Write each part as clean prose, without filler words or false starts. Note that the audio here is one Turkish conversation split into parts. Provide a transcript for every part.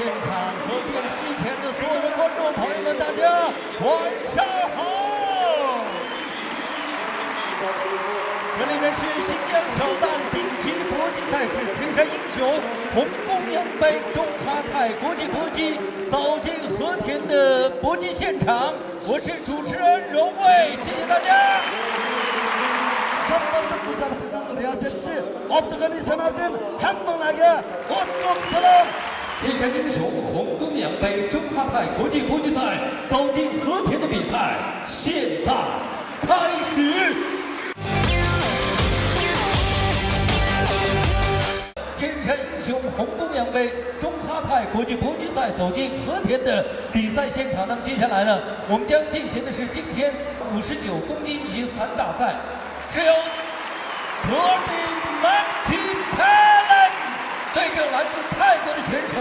现场和电视前的所有的观众朋友们，大家晚上好！这里呢是新疆首档顶级国际赛事“天山英雄”红公羊杯中哈泰国际搏击走进和田的搏击现场，我是主持人荣卫，谢谢大家。 Çaprazlık müsabakasının riyasetçisi Abdülgani Semer'den hammalarga qutlug' salom. 天山英雄红公羊杯中哈泰国际搏击赛走进和田的比赛现在开始。天山英雄红公羊杯中哈泰国际搏击赛走进和田的比赛现场。那么接下来呢，我们将进行的是今天59公斤级3大赛。 是由 Corbin Mountain 对阵来自泰国的选手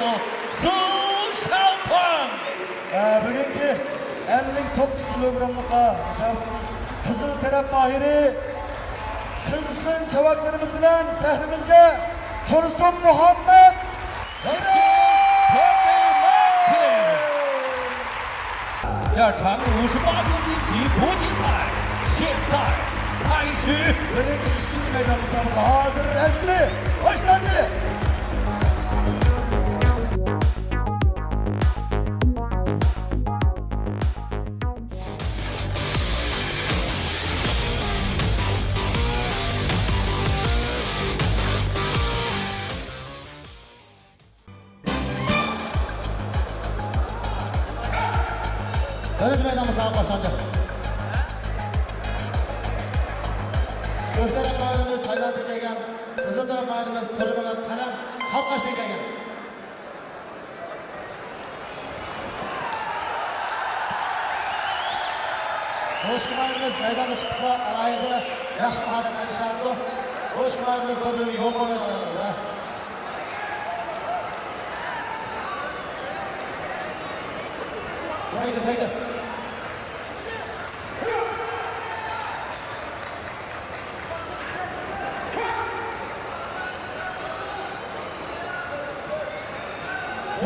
苏少鹏。Bugünkü 59 kilogramlık müsabakasının Kızıl taraf mahiri kızgın çavaklarımız bilen sahnimizde Tursun Muhammed. Corbin Mountain 这场58公斤级搏击赛现在开始。 Bugünkü işkinci meydan müsabakası hazır resmi başlandı. Birinci meydan müsabakası başlandı. Göz taraf mahirimiz Tayland'dan kelgan, Kızıl taraf mahirimiz To'ramamat Qalam Xalqashdan kelgan. Qo'shiq mahirimiz maydonga chiqib alayda yaxshi mahorat qilishardi. Qo'shiq mahirimiz bir-biriga yo'l qo'ymaydi. Haydi.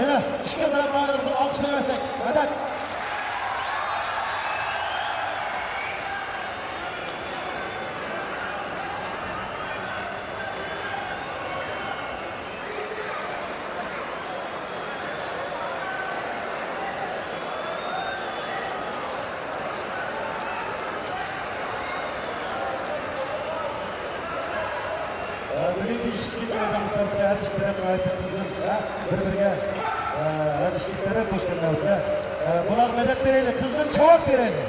Yine şükür taraflarımız bunu alkışlayamazsak. Medet. Bugünkü işkilik meydan müsabakada her iki taraf ait kızgın bir-biriga radishkitlari qo'shganlar o'tdi. Bular medet beraylik, qizg'in javob beraylik.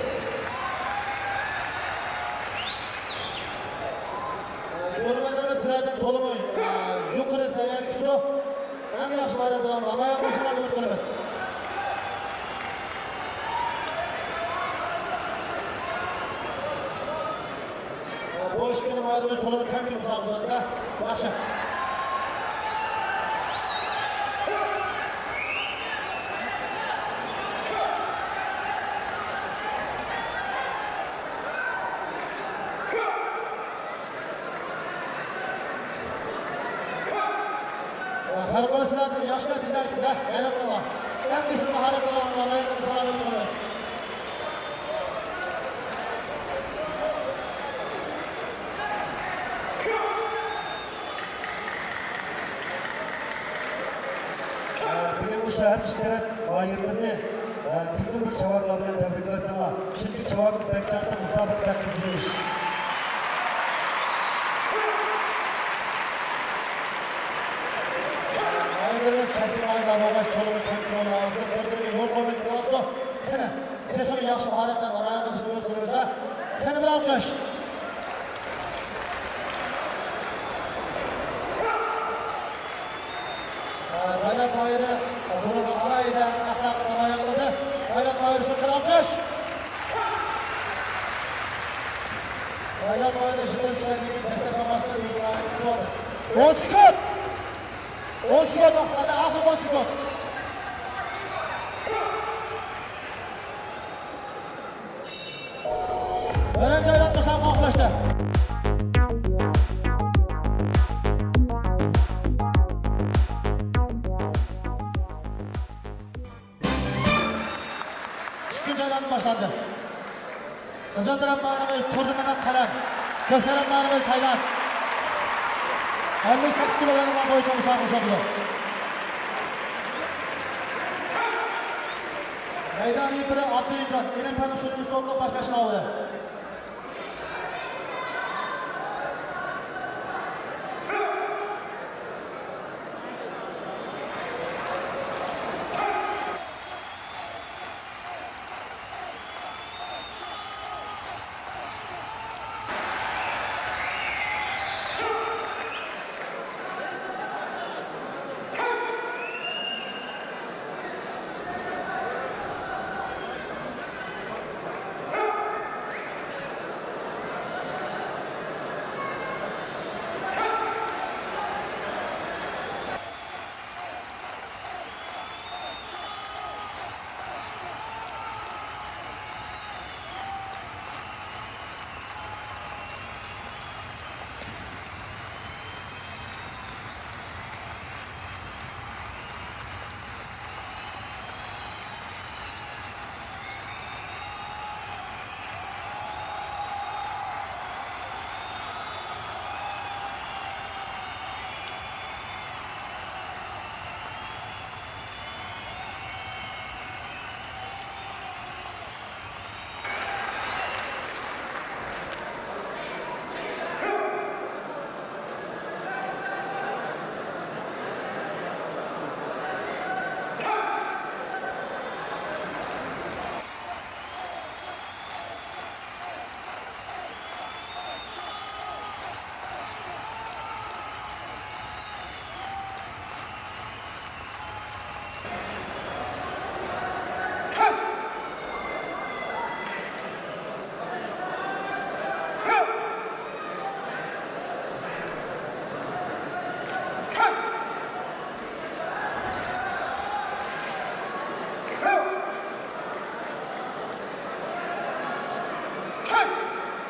Ko'rmalarimiz sizlardan to'liq yuqori saviyali kuchli, eng yaxshi mahoratlar namoyon qilishlarni umid qilamiz. Bu ishkini mahoratimiz to'liq tamkin musobaqasida yaxshi. Xalqimiz sizlardan yaxshi natijalar kutdi. G'ayrat qilinglar. Eng qism mahoratlarni namoyon qilishlarni umid qilamiz. Bugün bu şehir iki taraf mahirlerini kızgın bir çavakla bilen tebrik etsem. Çünkü çavaklık bekçası musabıkta kızılmış. Mahirlerimiz kasbi mahirler olmaş tolumu temkin oynadı. Bir-biriga yo'l qo'ymay turibdi. Qani, texmi yaxshi mahoratlar namoyon qilishni umid qilamiz. Qani bir olqish. Bayrak mahiri bunu alayda axloqni namoyon qildi. Bayrak mahiri shu qilib olqish. Bayrak mahiri ishida tushganligi dastlab samasida o'zini tutadi. 10 sekund. 10 sekund vaqtida oxirgi 10 sekund. Birinchi aylanma musobaqa oxirlashdi. round başlandı. Kızıl taraf mağarımız Turdu Mehmet Kalem. Kök taraf mağarımız Tayland. 58 kilogramdan boyunca müsabaka başladı. Meydan yıpırı Abdülhamcan. İlim Pembe Şurumuz Toplu baş kavga.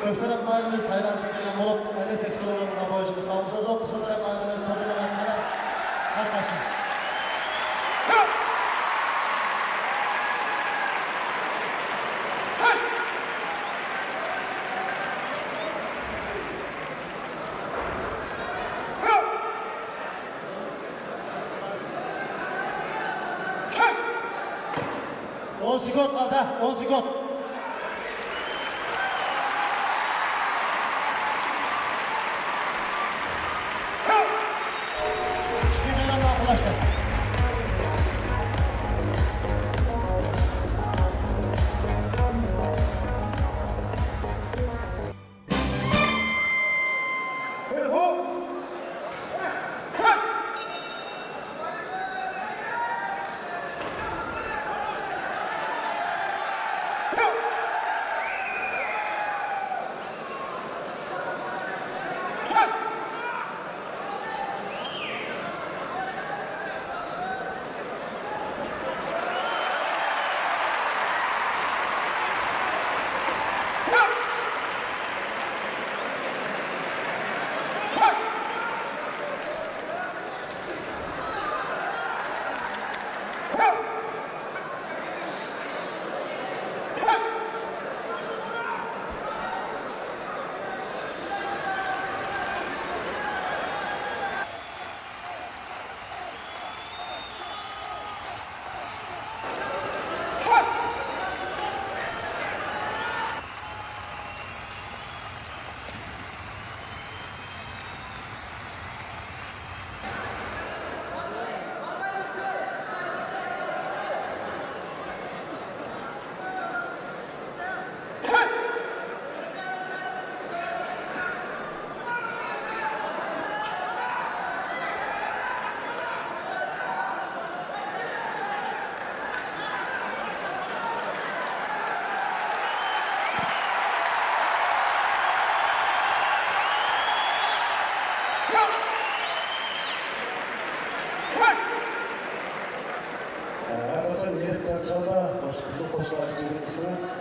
Köfterep mayınımız Tayland'ın gelen olup 58 kilogramına boyunca savunsa da kısa taraf mayınımız Turdu Mehmet Kalem. Arkadaşlar. On sikot kaldı, 10 sikot. Şükürcülerle arkadaşlar.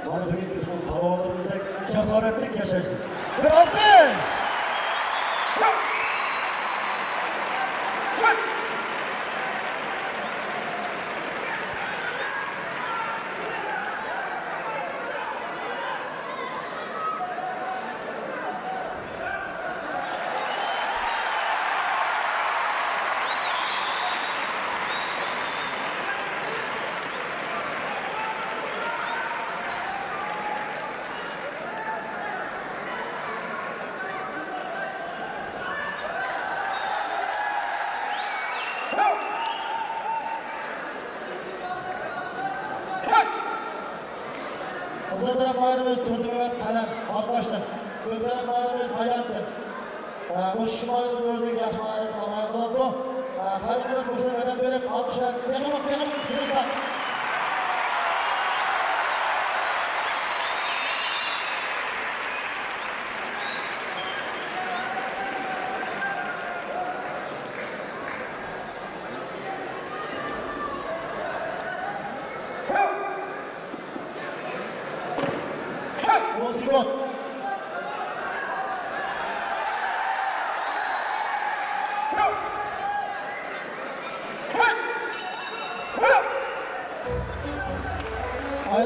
Bana bugünkü bizim havalarımızda cesaretlik yaşarsınız. Bir alkış! Kızıldırak bayramımız Turdu Mehmet Kalem, Arpaş'tan. Kızıldırak bayramımız Tayland'dan. Bu şimalimiz özlük yaşamaları kılamaya kılattı. Halkımız boşuna medet verip alkışlar. Yaşamak, sınırsa. Olsun.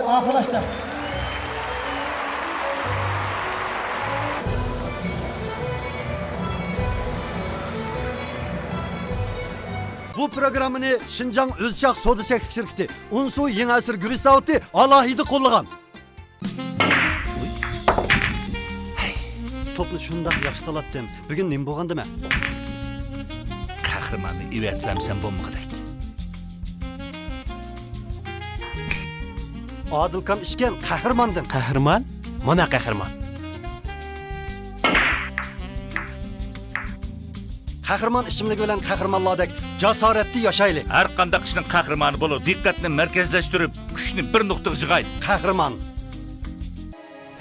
Arkadaşlar. Bu programını Şinjan Özşak Soda Çeklik Şirketi, Unsu Yeni Asır Gürüş Zavodi alohida qo'llagan. Topni shundoq yaxshi salatdim. Bugun nima bo'lgandimi? Qahramanni ivatlamsan bo'lmadik. Odilkam ishgan qahramondim. Qahramon? Mana qahramon. Qahramon ishimligi bilan qahramonlardek jasoratli yashaylik. Har qanday ishning qahramoni bo'lib, diqqatni markazlashtirib, kuchni bir nuqtaga yig'aylik. Qahramon.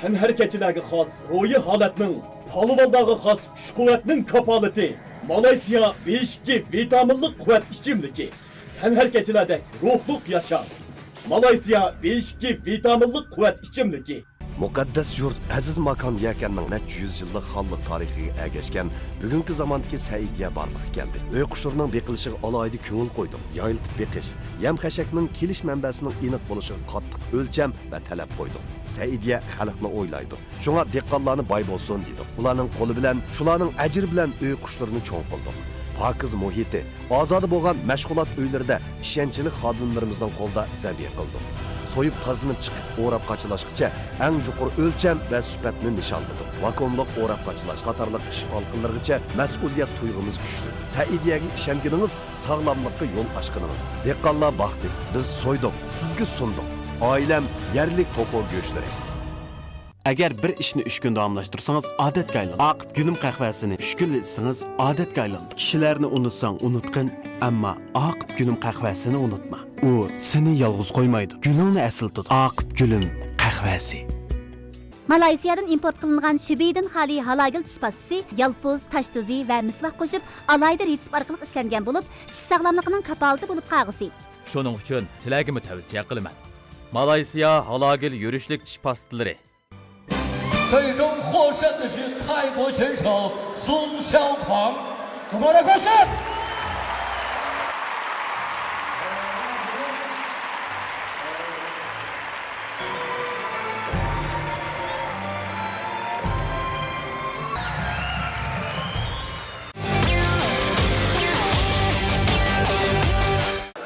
Tenherkeçilerge xas, ro'yi holatning, polvondagi xas kuch-quvvatning kapolati. Malayziya 5 vitaminli quvvat ichimligi. Tenherkeçilerde ruhluq yasham. Malayziya 5 vitaminli quvvat ichimligi. Muqaddas yurt aziz makon yakanning necha yuz yillik xonlik tarixiga ergashgan bugungi zamondagi Saidiya barliq keldi. Uy qushlarining beqilishiga alohida ko'ngil qo'ydim. Yoyiltib beqish, yam xashakning kelish manbasining aniq bo'lishiga qattiq o'lcham va talab qo'ydim. Saidiya xalqni o'ylaydi. Shunga dehqonlarni boy bo'lsin dedi. Ularning qo'li bilan, shularning ajri bilan uy qushlarini cho'ng qildi. Pakiz muhiti, ozodi bo'lgan mashg'ulot uylarida ishonchli xodimlarimizning qo'lida zabiy qildi. Soyup tazlanıp çıkıp o'rab qaçılashgacha eng yuqori o'lcham va sifatni nishonladi. Vakomliq o'rab qaçılash qatorliq ish olqinlargacha mas'uliyat tuyg'umiz kuchli. Saidiyaga ishonganingiz sog'lomlikka yo'l ochganingiz. Dehqonlar baxti, biz so'ydik, sizga sundik. Oilam yerlik to'xo go'shtlari. Agar bir ishni 3 kun davomlashtirsangiz odatga aylanadi. Aqib gulim qahvasini 3 kun ichsangiz odatga aylanadi. Kishilarni unutsang unutqin, ammo aqib gulim qahvasini unutma. U seni yolg'iz qo'ymaydi. Gulingni asl tut. Aqib gulim qahvasi. Malayziyadan import qilingan Shibidin xali halagil tish pastasi, yalpuz, tash tuzi va misvaq qo'shib alayda retsep orqali ishlangan bo'lib, tish sog'lomligining kapolati bo'lib qolg'isi. Shuning uchun sizlarga tavsiya qilaman. Malayziya halagil yurishlik tish pastalari. 最终获胜的是泰国选手孙肖狂。我们来观胜。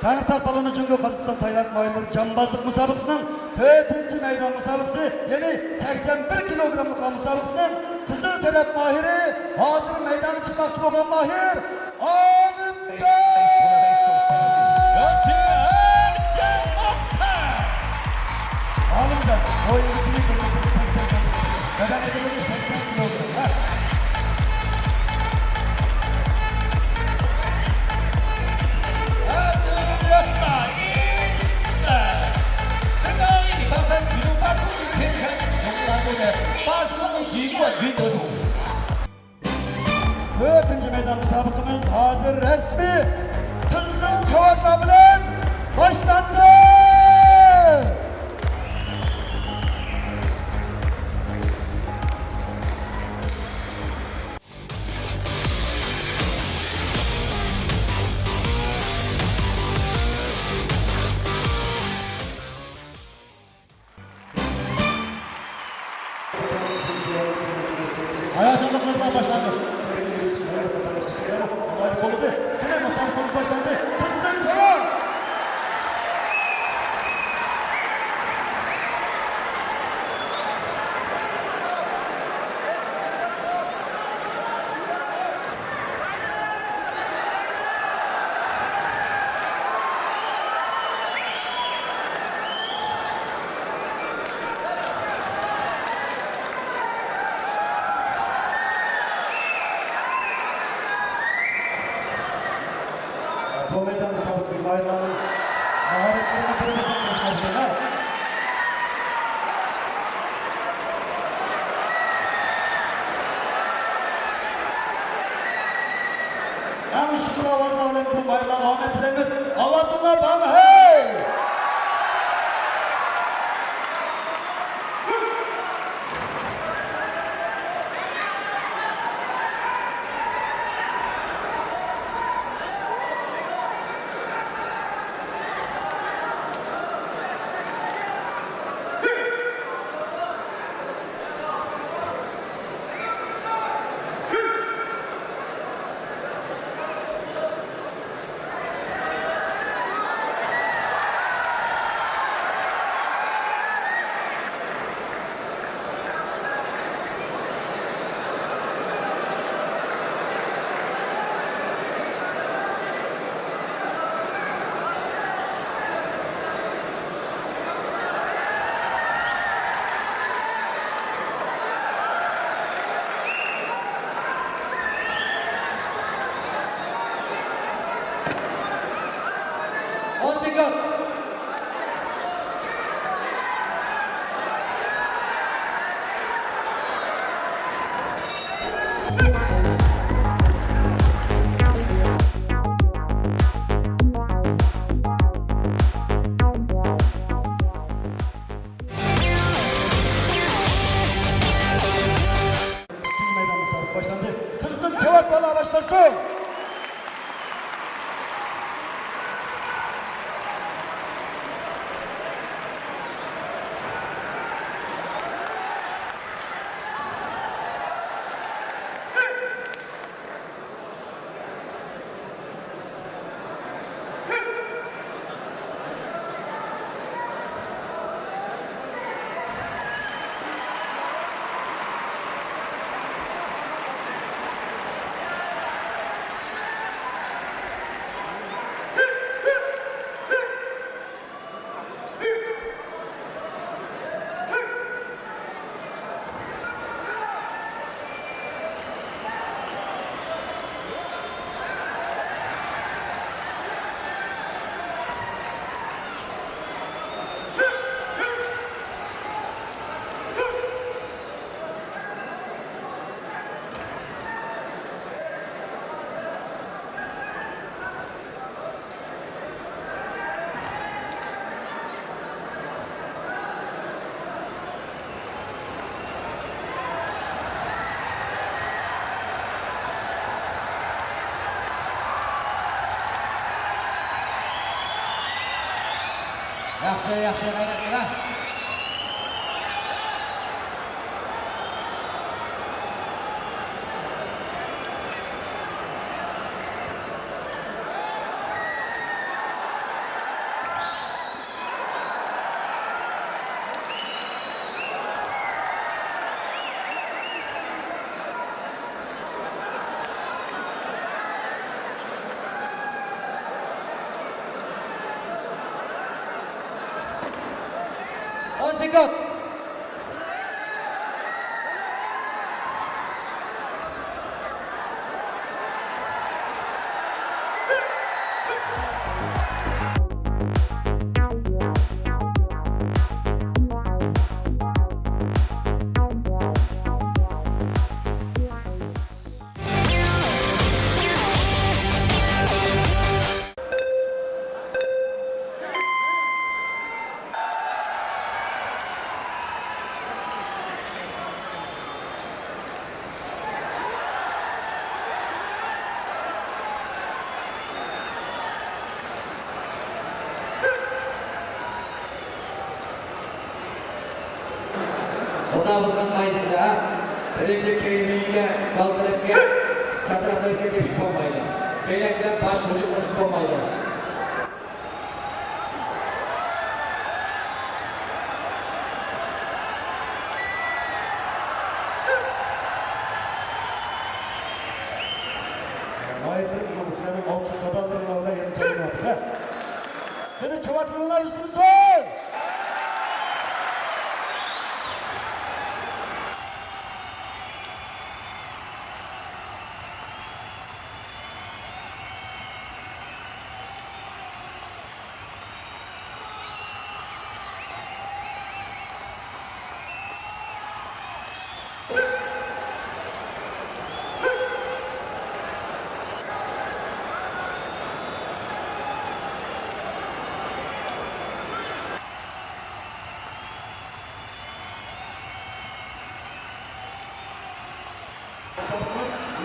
Tağır Tapalını Cungo Kazakistan Tayland Mayılır Cambazlık Musabıqsının 4. meydan musabıqsı yeni 81 kilogramlık musabıqsının Kızıl Terep Mahiri hazır meydanı çıkmakçı olan Mahir Alimcan! Alimcan, o yeri büyük bir 80 beden edilmiş 80 kilogram. Dördüncü meydan müsabakımız hazır resmi kızgın çavakla bilen başlandı. Hayacanlıklarından başlandı. Kolu da. Kule masam başlandı. Kızgın çavak. mayla Ahmet Remiz. Avazınlar var mı? Hey! İkinci meydan müsabaka başlandı. Kızgın cevaplarla başlasın. Yaxshi, yaxshi, g'ayrat qilinglar. Dikkat! Musobaqaning qaysida birinchi kiyimiga qaltiribga chatiraqlarga tepishib bo'lmaydi. Chaynakdan bosh hujum qilib bo'lmaydi. Mayırların kılmasının altı sadalarına öyle yanıcalını atı. Seni çavaklığına üstümüzün!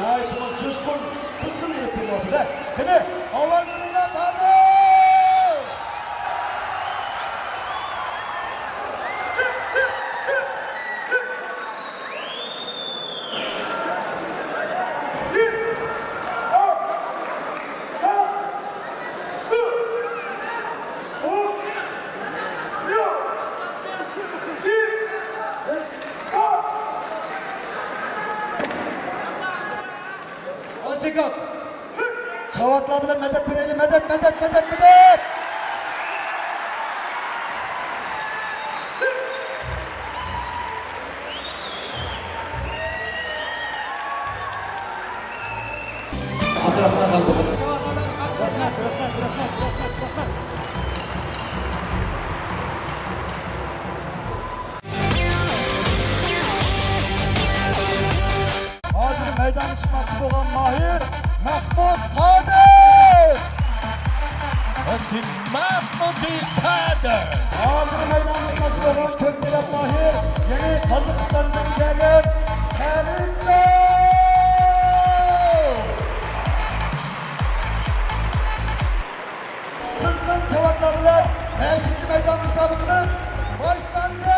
nayetinin coşkun, kızgın elip bir da. Kine, avazlarına bağlı! Ansikap. Çavatlar bilen medet verelim, medet! Atrafına kaldı. Hazır meydan çıkmakçı olan Mahir, Mahmut Kadir! Hepsi Mahmut İstadır. Hazır meydan çıkmakçı olan Köktelet Mahir, yeni Kazakistan'dan gelen Kerim Bey! Kızgın çavaklar bilen 5. meydan müsabakımız başlandı!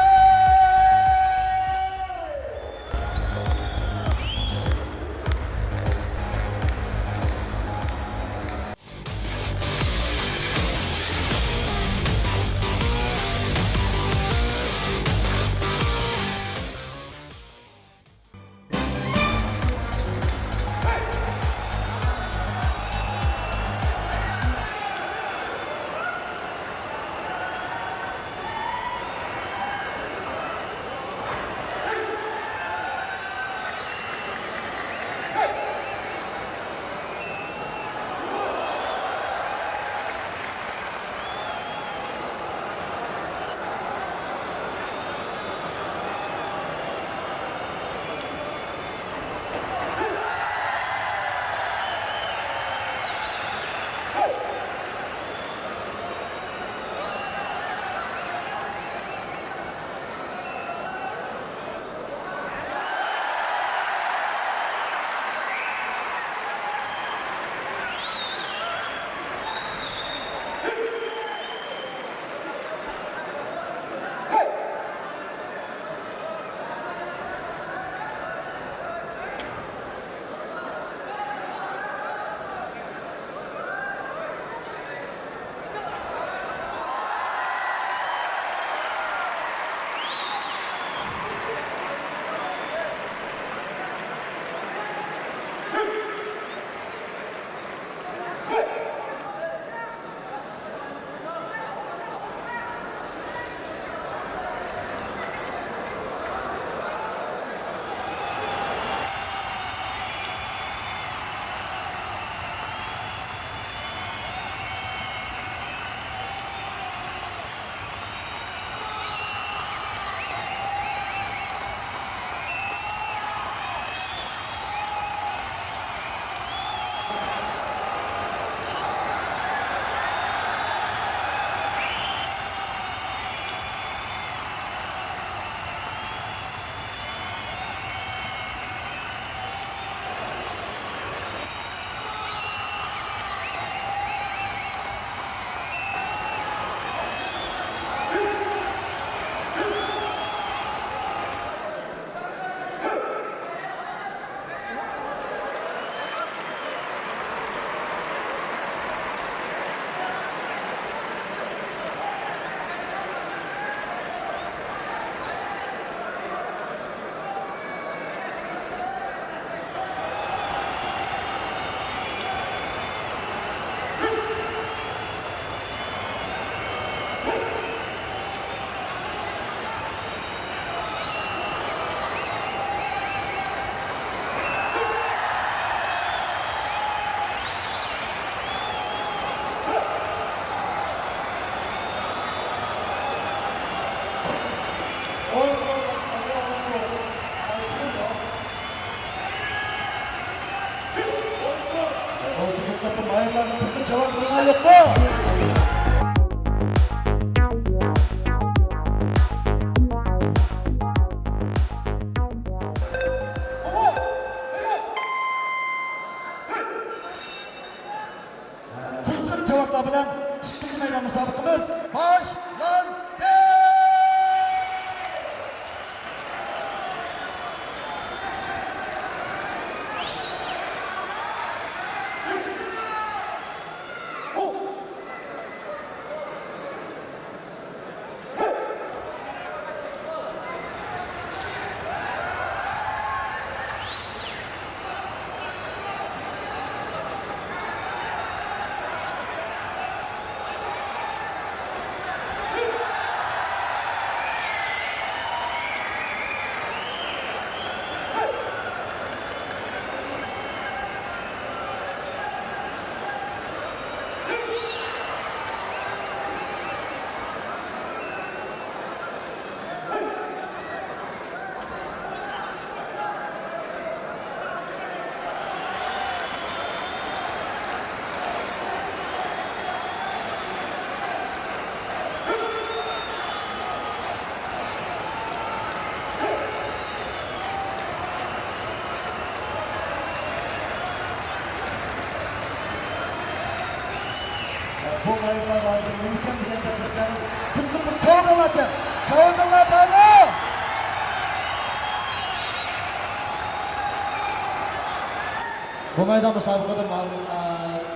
meydan müsabakada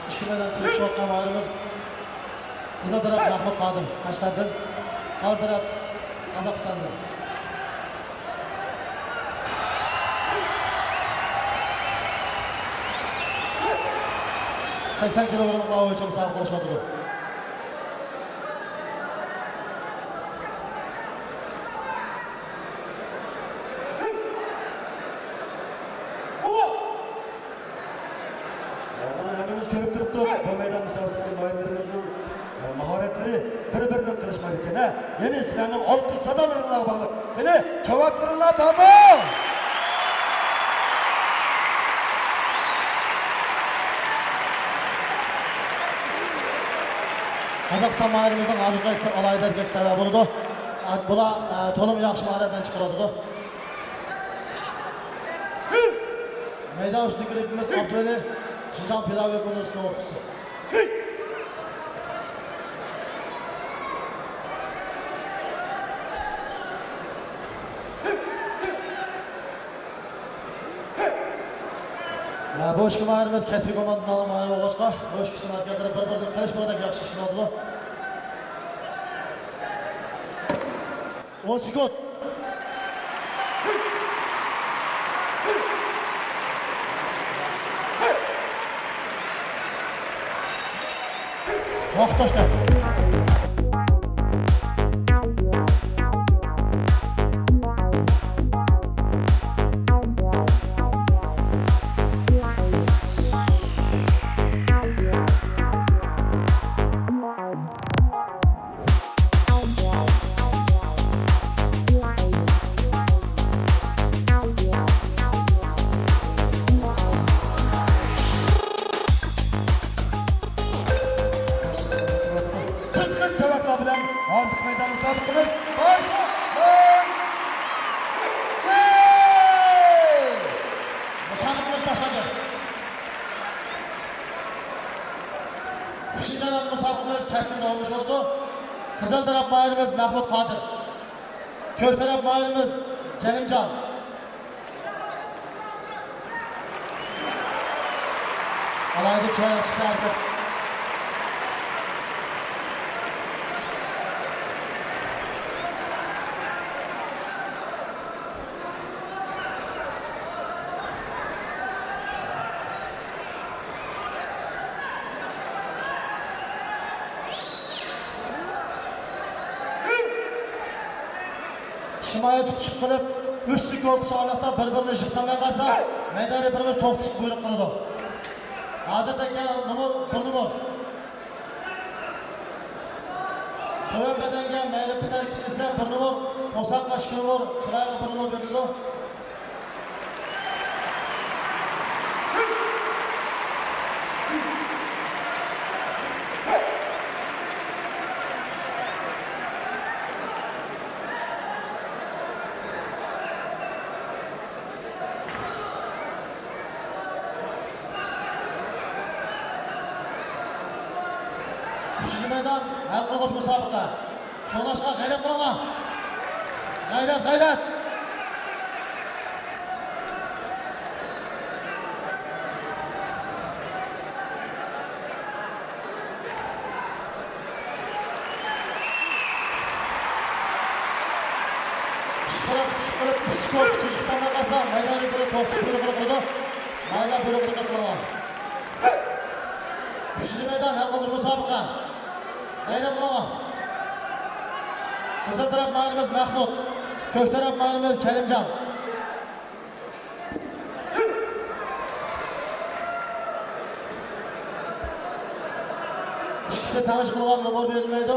iki meydan tırıkçı otkan mahirimiz Kızıl taraf Mahmut Kadim Kaşgar'dan, Kar taraf Kazakistan'dan. ...80 kilogramlık ağ ölçü müsabakalaşmadıdır. Hepimiz görüp duruptuk, bu meydan müsabakadaki mahirlerimizin maharetleri bir-birinden kırışmaydı ekan. Yine sizlerning olqi sadolaringlarga bog'liq. Qani, javoblaringlar bormi? Qozog'iston mahirimizning hozirgi alayda bekitaba bo'ladi. Bular to'liq yaxshi mahoratdan chiqaradi. Meydan ustidagi raqibimiz Abduvali Şinjan Pedagogik Universiteti o'quvchisi. Bu ishki mahirimiz kasbiy komandaning mahiri bo'lg'achqa, bu ishki san'atkorlar bir-biriga qilishmoqdek yaxshi ish qiladi. 10 sekund. Vaqt tashla. Artık meydan müsabakımız başlıyor. Müsabakımız başladı. Üçüncü müsabakımız keskin olmuş oldu. Kızıl taraf mahirimiz Mahmut Kadir. Kör taraf mahirimiz Kerimcan. Alayda çıktı artık. Himoya tutuşib qilib, 3 sekund chorliqda bir-birini yiqitmay qolsa, maydonga birimiz to'xtashib buyruq qiladi. Hozir aka numar 1 numar. To'yon badanga mayli pitar kishisi 1 numar, Qo'saqqa 2 numar, Chirayga 1 numar berildi. Üçüncü meydan, halka koş müsabaka. Şolaşka gayret kılana. Gayret, gayret. Çıkıra tutuşup kılıp, üç korkuş çocuktan bakasa, meydanı böyle korkuş buyruğunu kıldı. Mayla buyruğunu kıldı. Üçüncü meydan, halka koş müsabaka. Gayret kılana. Kızıl taraf mahirimiz Mahmut. Kök taraf mahirimiz Kerimcan. İkisi tanış kılgan numar verilmeydi.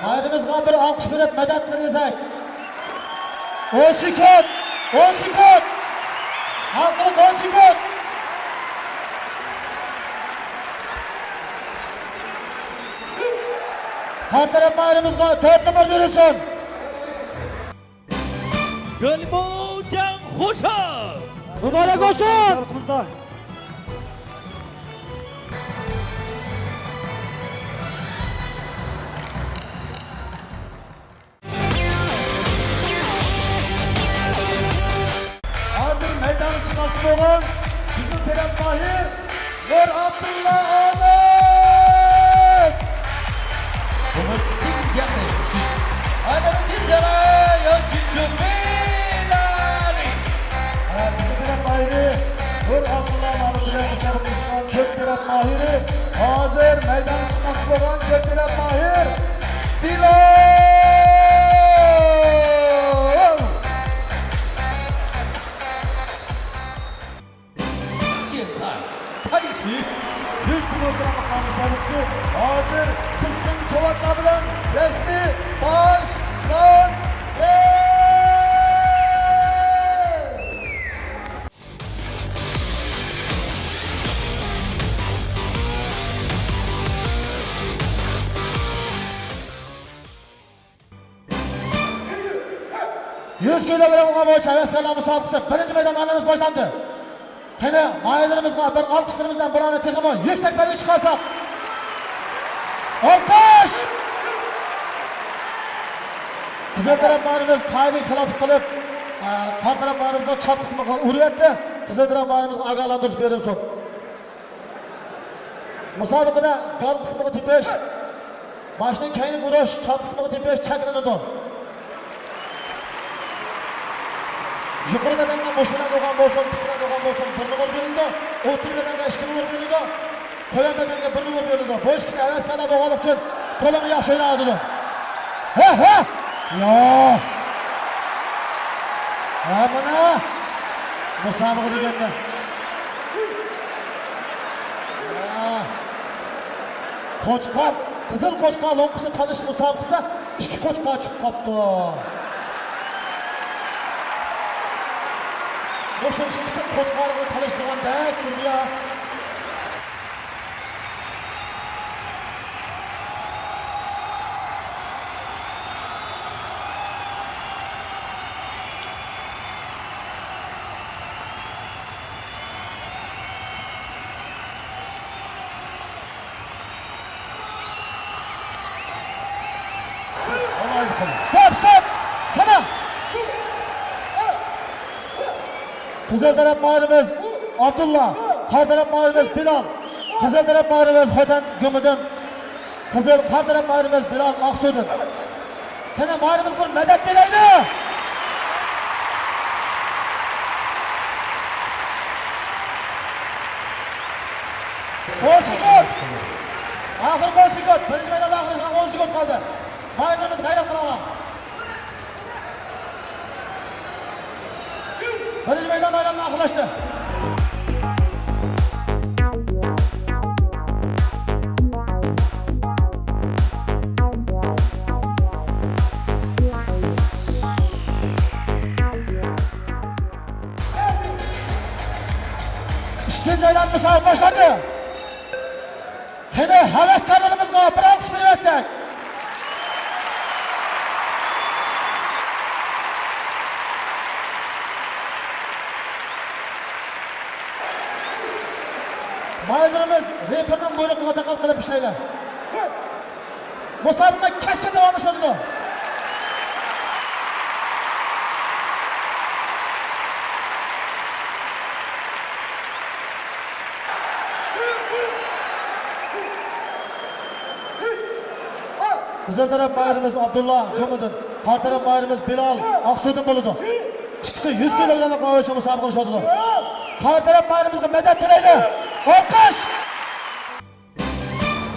Maydımızga bir alkış verip medet verilsek. 10 sekund. 10 sekund. Halkılık 10 sekund. Her taraf maydımızga 4 numara verilsin. Gülmocan Hoşa. Mübarek olsun. Tarafımızda. Hazır meydanı çıkması olan bizim taraf Mahir Nur Abdullah Ahmet. 我们新疆的勇士，那么接下来要请出米拉里。 Bizim taraf Mahir'i Nur Abdullah Ahmet ile müsabakasından Gök taraf Mahir'i hazır meydanı çıkması olan Gök taraf Mahir Bilal. 现在开始。 100 kilogram müsabakası hazır kızgın çavaklar bilen resmi başlandı. Yüz kilogramga bo'yicha heveskarlar musobaqasi birinchi maydon analiz boshlandi. Qani maylarimizga bir alqishlarimizdan birini texmo yuksak balandga chiqarsak. Alqish! Qizil taraflarimiz qaylik xiloflik qilib, qor taraflarimizga chap qismiga uryapti. Qizil taraflarimiz ogohlantirish berilsin. Musobaqada gal qismiga tepish, boshdan keyin urish, chap qismiga tepish cheklanadi. Yuqori badanga boshlanib olgan bo'lsin, titrab olgan bo'lsin, bir nima berildi. O'tir badanga 2 nima berildi. Qo'yan badanga 1 nima berildi. Bu ikkisi havaskada bo'lganlik uchun to'limi yaxshi o'ynadi. Ha. Yo. Ha mana musobaqa deganda. Qo'chqor, qizil qo'chqor lo'qisi tanish musobaqasida 2 qo'chqor chiqib qopti. Boşun çıksın koçkarını tanıştıran dek dünya. Stop! Sana! Kızıl taraf mahirimiz Abdullah, kar taraf mahirimiz Bilal, kızıl taraf mahirimiz Hoten Gümüdün, kar taraf mahirimiz Bilal Aksudun. Sana mahirimiz bir medet vereydi. Konsikot! Ahir konsikot! Birinci meydanda ahirisinden konsikot kaldı. Mahirimiz gayret kılalım. Birinci meydan aylanma akılaştı. İkinci aylanma sahip başladı. Kene heveskarlarımızla bir alkış verirsek. Maylarımız reperden buyruğuna takal kılıp işleyler. Musabaqa keskin devam ediyor. Kızıl taraf bayırımız Abdullah Gümüdün, kar taraf bayırımız Bilal Aksudun buludu. Çıkısı 100 kilogramlık mağabeçe musabaqa oluşuyordu. Kar taraf bayırımızga medet tileydi. Alkış!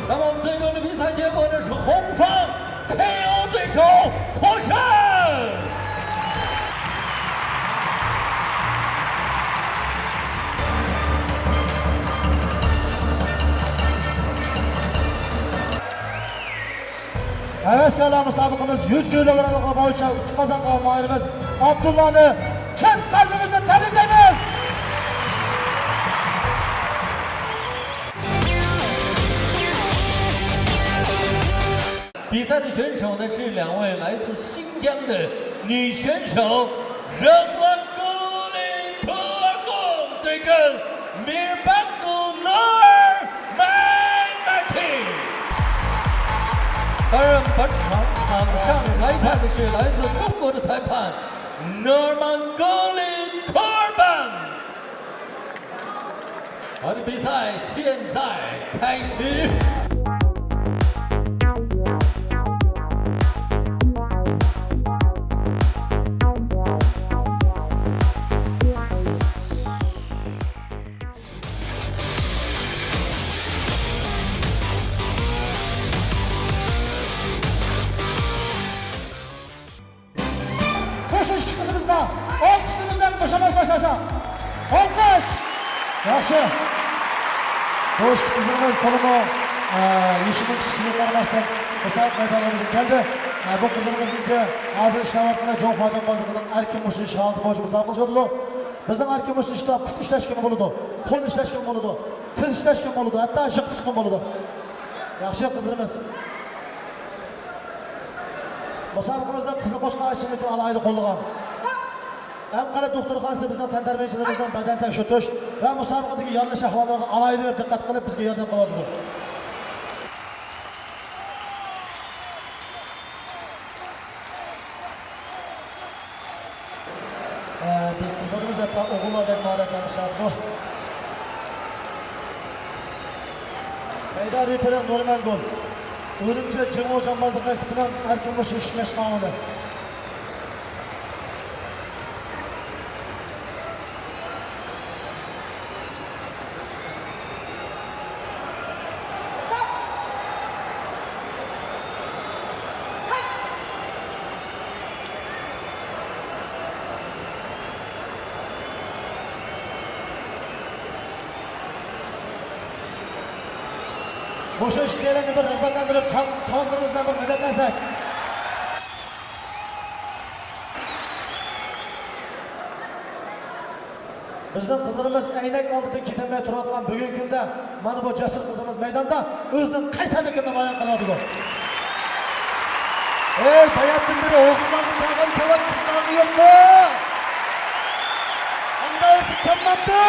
那么我们最终的比赛结果呢是红方 KO 对手获胜。Havaskala musobaqamiz 100 kilogramm bo'yicha qozongan mahirimiz Abdullani chin qalbimizdan tabriklaymiz. 比赛的选手呢是2位来自新疆的女选手热兰古里图尔贡对阵米尔班杜诺尔麦麦提。当然，本场场上裁判的是来自中国的裁判 Nurmanguli Korban。好的，比赛现在开始。Qo'shish qizimizdan olqishimizdan qo'shamiz boshlasa. Olqish! Yaxshi. Qo'shiq qizimiz to'liq yeshining kichikligiga qaramasdan musobaqa maydonimizga keldi. Bu qizimizniki hozir ishlayotgan Jon Xo'jabozovning erkin mushish holati bo'yicha musobaqa qilishadi. Bizning erkin mushishda put ishlashgan bo'ladi, qo'l ishlashgan bo'ladi, tiz ishlashgan bo'ladi, hatto jiq chiqqan bo'ladi. Yaxshi qizlarimiz. Musobaqamizda qizil qo'shqa ichimlikni alayli qo'llagan. Anqalab doktorxonasi bizning tan tarbiyachilarimizdan badan tekshirish va musobaqadagi yaralash ahvollariga alayli diqqat qilib bizga yordam qiladi. Biz qizlarimiz va o'g'illardan faoliyatlanishadi. Haydar Repere Nurmangul Urumchi Cemo Jambozlik maktabidan erkin mushish mashg'uloti. Boşa işleyelerine bir rıhbatlandırıp çalanlarımızdan bir medetlensek. Bizim kızlarımız aynak altında ketemeye turayotgan bugungi kunda mana bu jasur qizimiz maydonda o'zining qaysarligini bayon qiladi. Ey, bayatdan beri o'g'illarga chaqan chavat qizlarga yo'qmi? Qandaysi chammabdi?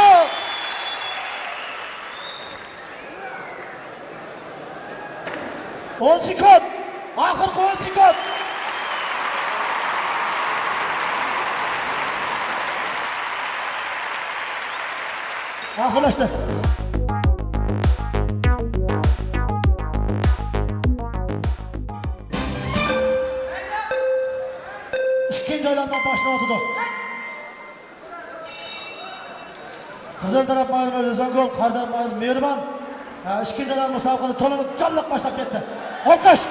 10 sekund! Oxirgi 10 sekund! Oxirlashdi. İkinci aylandan başlamadı. Qizil taraf ma'lum Rizangol, qora taraf ma'lum Mehriban. İkinci aylan musobaqani to'liq jonliq boshlab ketdi. Olqish!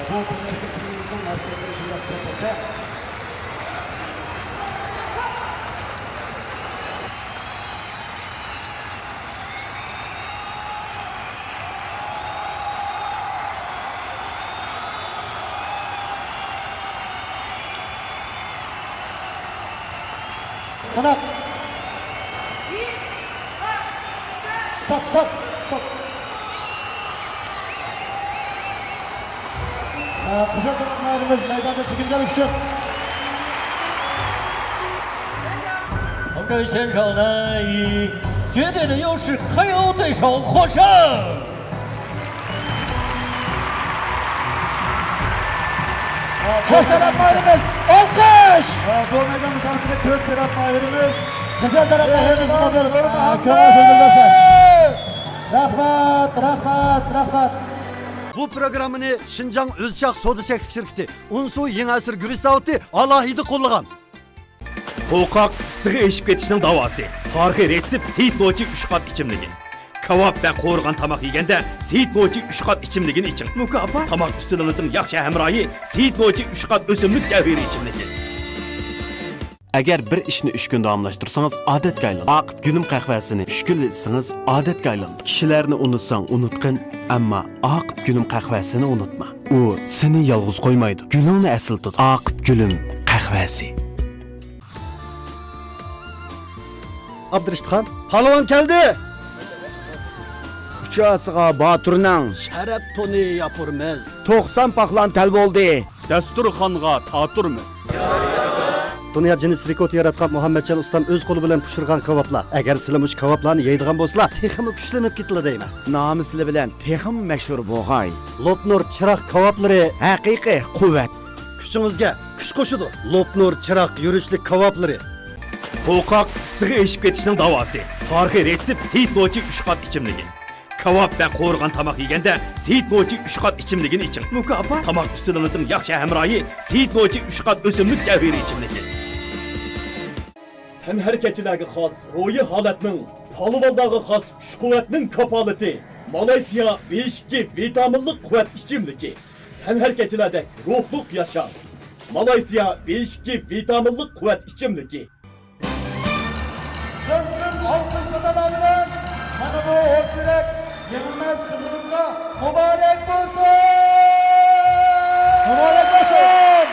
Bu hareketçiliğimizden hareketleri şurada çekilse. Sanat. Stop, stop, stop. Qizil taraflarimiz maydonda chekingalik uchun. 我们这位选手呢，以绝对的优势 KO 对手获胜。Qo'sh taraf mahirimiz olqish! Bu maydon musobaqasida 4 taraf mahirimiz qizil taraf mahirimiz Rahmat, rahmat, rahmat. Bu programmani Şinjan Özşak Soda Çeklik Şirketi, Unsu Yeng'asır Gürüş Zavodi alohida qo'llagan. Qo'rqoq issiqqa eshib ketishning davosi. Tarixiy retsept Seyit bo'yicha 3 qat ichimligi. Kavap ve qo'rg'on tomoq yeganda Seyit Mo'chi 3 qat ichimligini iching. Mukofot. Tomoq ustuningizning yaxshi hamrohi Seyit Mo'chi 3 qat o'simlik javheri ichimligi. Agar bir ishni 3 kun davomlashtirsangiz odatga aylanadi. Aqib gulim qahvasini 3 kun ichsangiz odatga aylanadi. Kishilarni unutsang unutqin, ammo Aqib gulim qahvasini unutma. U seni yolg'iz qo'ymaydi. Gulingni asl tut. Aqib gulim qahvasi. Abdurishidxon, Palvon keldi. Uçağısıga Batur'nang sharaf toni yapurmiz. 90 paqlan tel bo'ldi. Dasturxonga taturmiz. Dünya Guinness rekord yaratgan Muhammadjon ustam o'z qo'li bilan pishirgan kebablar. Agar sizlar mush kebablarni yeydigan bo'lsalar, texmi kuchlanib ketdilar deyman. Nomisli bilan texim mashhur bo'lg'ay. Lopnur chiroq kebablari Haqiqiy quvvat. kuchingizga kuch qo'shadi. Lopnur chiroq yurishlik kebablari. Qo'qoq issiqqa eshib ketishning davosi. Tarixiy resept Seyit Mo'chi 3 qat ichimligi. Kavap ve qo'rg'on tomoq yeganda Seyit Mo'chi 3 qat ichimligini iching. Mukofot. Tomoq ustuningizning yaxshi hamrohi Seyit Mo'chi 3 qat o'simlik javheri ichimligi. Tanharkachilarga xos ro'yi holatning, polvonlarga xos kuch-quvvatning kapolati. Malayziya B2 vitaminli quvvat ichimligi. Tanharkachilarda ruhliq yashar. Malayziya B2 vitaminli quvvat ichimligi. Kızgın alkış sadalarıyla bana bu ok yürek yenilmez kızımızla mübarek olsun. Mübarek olsun.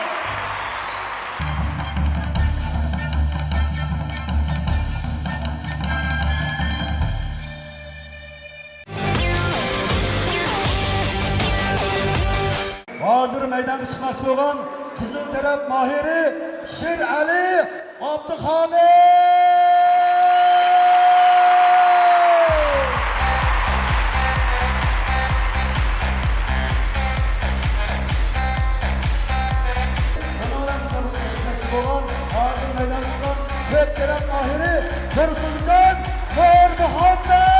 Hazır meydana çıkmakçı olan Kızıl Taraf Mahiri Şir Ali Abdülhalim. Olan Hazır Meydan çıkan Kök Taraf Mahiri Tursuncan Nur Muhammed.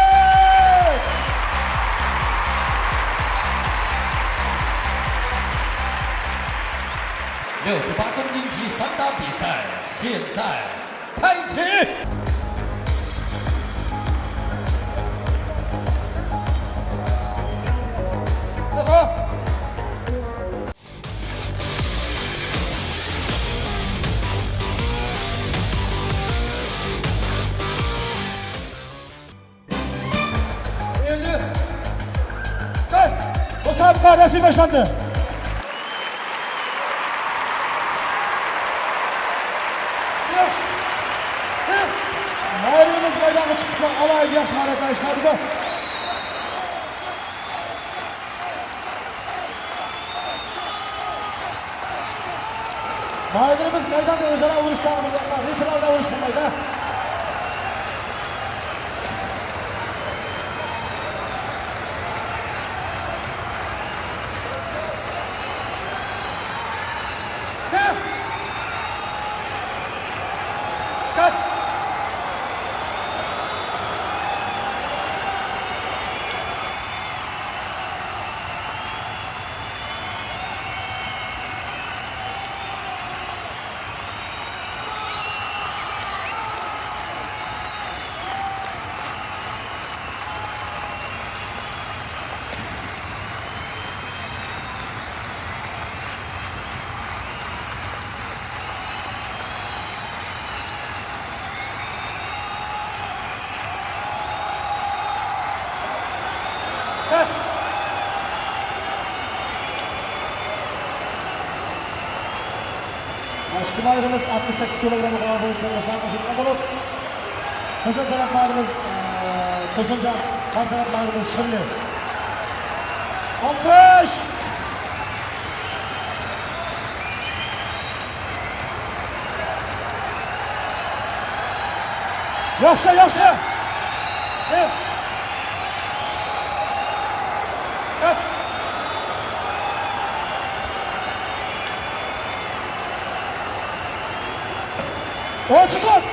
68公斤级散打比赛现在开始。来吧。Müsabaka resmi başlandı. Mahirimiz meydana çıktı. Alaydı yaş mahallede işlerdi. Mahirimiz meydanda özene vuruş sağlamıyorlar. Ripilarda vuruş bulmaydı. Cut! Aşkı mayrımız 68 kilogramı kadar boyunca sarmışlıkta bulup Kızıl taraf mayrımız Tosuncan, kan taraf mayrımız Şırlı. Alkış! Yaxşı, yaxşı! Evet. Evet. 10 sekund.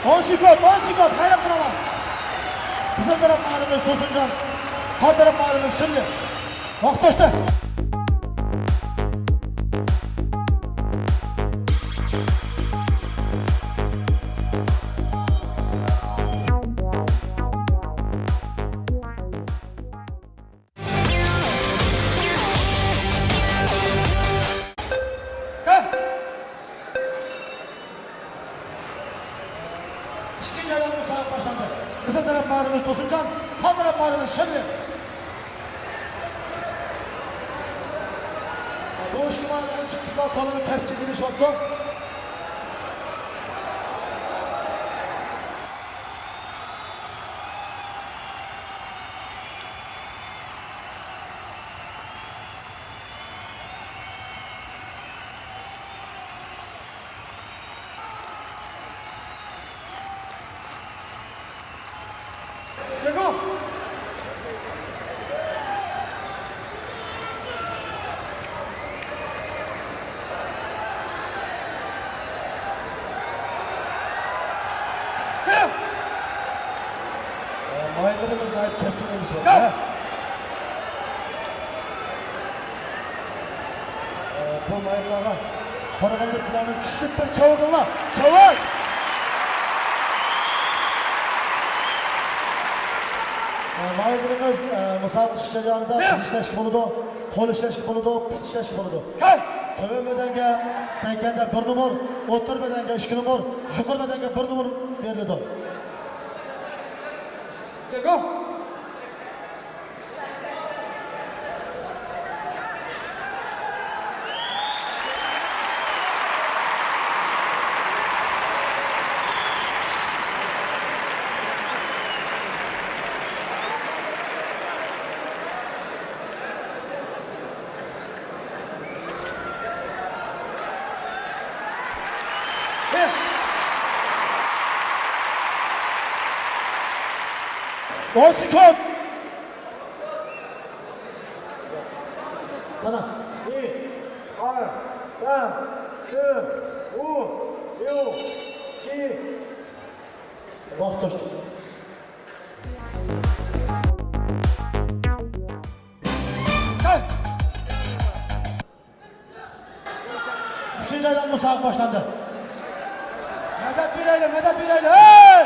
10 sekund, 10 sekund. Hayır kılamam. Kızıl taraf mahalimiz Tosuncan. Har taraf mahalimiz Şırlı. Vakit başta. mahirimiz Tosuncan, kal taraf mahirimiz Şenli. Doğuş mahirimiz çıktıklar, tanımı keskin giriş oldu. Ceko! Ceko! Mayınlarımız gayet keskin olmuş oldu. Bu mayınlara Karaganda silahının küçük bir çavukla. Çavuk! Mayınlarımız musabık şişeceğinde kız işleşik buludu, kol işleşik buludu, pıt işleşik buludu. Töve bedenge denkende bir numar, otur bedenge 2 numar, yukarı bedenge 1 numar verildi. Ceko! Boşikot! Sana. 1, 2, 3, 4, 5, 6, 7. Vakit koştu. Gel! Üçüncü aydan musabık başlandı. Medet Bileyle, Medet Bileyle! Hey!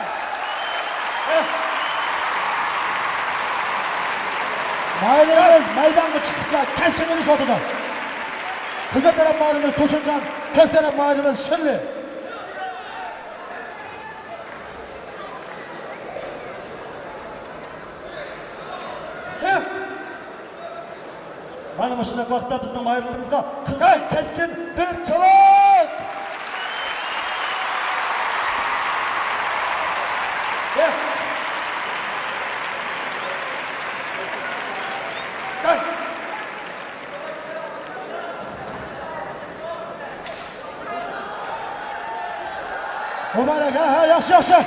Mahirimiz meydanı çıktıklar, keskin iniş ortada. Kızıl taraf mahirimiz Tosuncan, kök taraf mahirimiz Şirli. Aynı başındaki vakitte bizim mahirlerimizde kızıl keskin bir çabuk. Gel. Gel. Mübarek ha yaş yaş. Gel.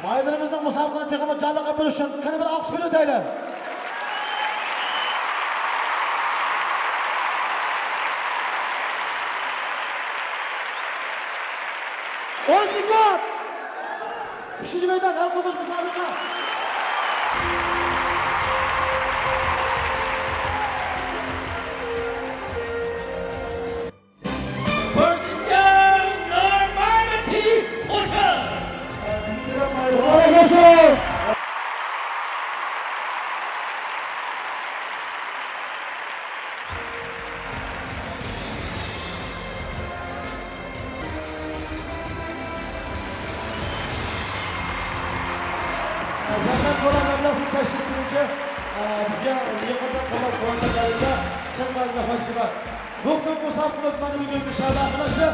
Mahirlerimizden musabıkını tekrar canlı kabul için kını bir alkış bir ödeyle. Boşikot! 3. meydan halkımız musabıka. Zaten kolan nasıl şaşırtınca bizga yaqinda qo'llab quvvatlaganingizda chin qalbdan hoşgörü. Doktor Musab Qulosmanning bugungi sharh qilishi